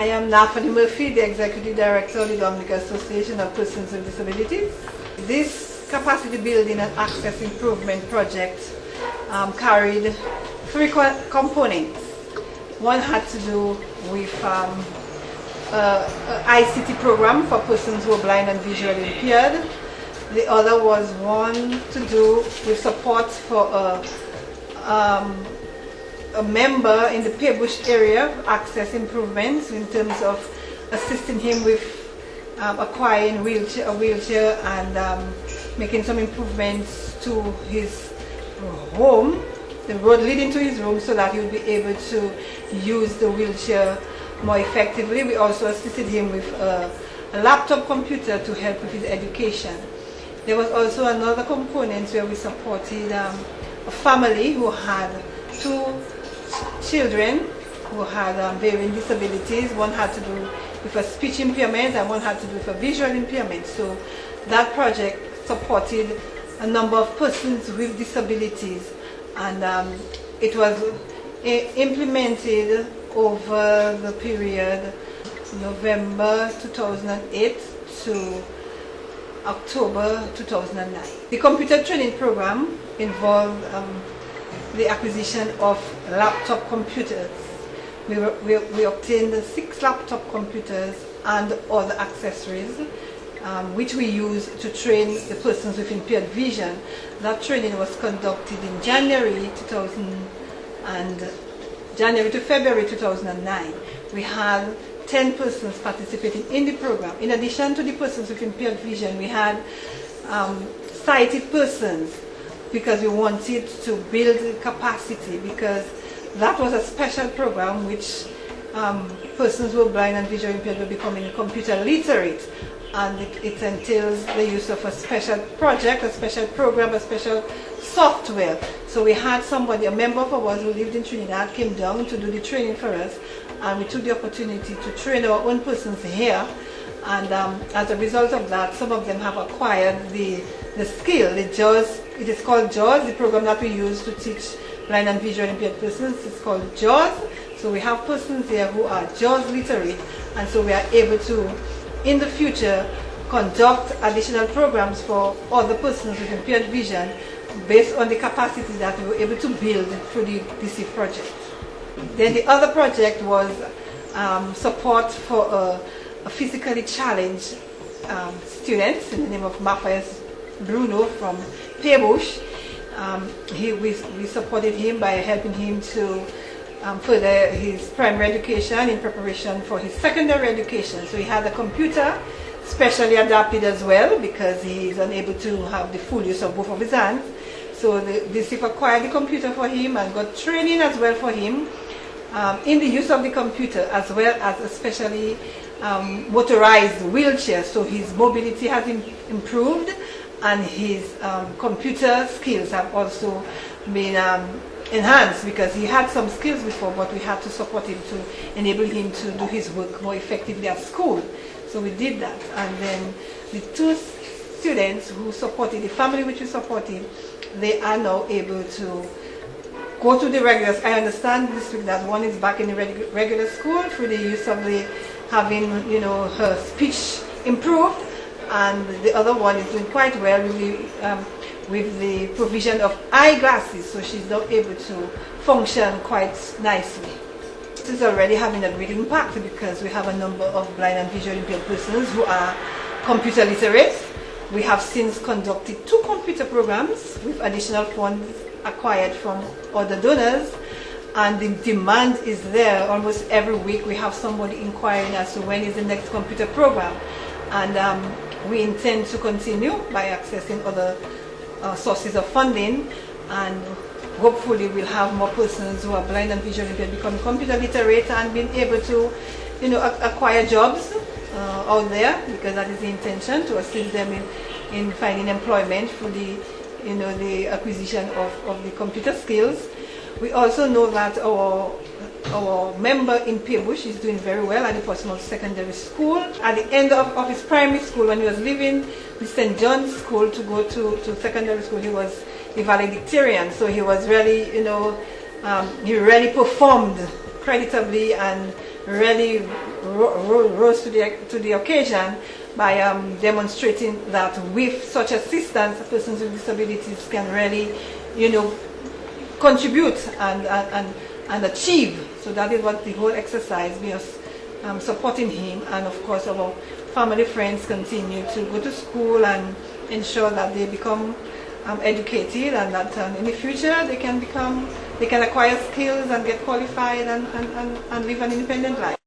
I am Nathalie, the Executive Director of the Dominican Association of Persons with Disabilities. This capacity building and access improvement project carried three components. One had to do with ICT program for persons who are blind and visually impaired. The other was one to do with support for a member in the Pearbush area, access improvements in terms of assisting him with acquiring a wheelchair and making some improvements to his home, the road leading to his room, so that he would be able to use the wheelchair more effectively. We also assisted him with a laptop computer to help with his education. There was also another component where we supported a family who had two children who had varying disabilities. One had to do with a speech impairment and one had to do with a visual impairment. So that project supported a number of persons with disabilities, and it was implemented over the period November 2008 to October 2009. The computer training program involved the acquisition of laptop computers. We obtained 6 laptop computers and other accessories which we use to train the persons with impaired vision. That training was conducted in January to February 2009. We had 10 persons participating in the program. In addition to the persons with impaired vision, we had sighted persons, because we wanted to build capacity, because that was a special program which persons who are blind and visually impaired were becoming computer literate, and it entails the use of a special project, a special program, a special software. So we had somebody, a member of ours who lived in Trinidad, came down to do the training for us, and we took the opportunity to train our own persons here. And as a result of that, some of them have acquired the skill, the JAWS. It is called JAWS, the program that we use to teach blind and visually impaired persons. It's called JAWS. So we have persons here who are JAWS literate, and so we are able to, in the future, conduct additional programs for other persons with impaired vision based on the capacity that we were able to build through the DC project. Then the other project was support for a physically challenged student in the name of Matthias Bruno from Pearbush. We supported him by helping him to further his primary education in preparation for his secondary education. So he had a computer specially adapted as well, because he is unable to have the full use of both of his hands. So the DCF acquired the computer for him and got training as well for him in the use of the computer, as well as especially motorized wheelchair. So his mobility has improved, and his computer skills have also been enhanced, because he had some skills before, but we had to support him to enable him to do his work more effectively at school. So we did that, and then the 2 students who supported, the family which we supported, they are now able to go to the regulars. I understand this week that one is back in the regular school through the use of having her speech improved, and the other one is doing quite well with the provision of eyeglasses, so she's now able to function quite nicely. This is already having a great impact, because we have a number of blind and visually impaired persons who are computer literate. We have since conducted 2 computer programs with additional funds acquired from other donors, and the demand is there. Almost every week we have somebody inquiring as to when is the next computer program, and we intend to continue by accessing other sources of funding, and hopefully we'll have more persons who are blind and visually impaired become computer literate and being able to acquire jobs out there, because that is the intention, to assist them in finding employment for the acquisition of the computer skills. We also know that our member in Pearbush is doing very well at the Portsmouth Secondary School. At the end of his primary school, when he was leaving the St. John's School to go to secondary school, he was a valedictorian. So he was really, he really performed creditably and really rose to the occasion by demonstrating that with such assistance, persons with disabilities can really, contribute and achieve. So that is what the whole exercise, we are supporting him, and of course our family friends continue to go to school and ensure that they become educated, and that in the future they can acquire skills and get qualified and live an independent life.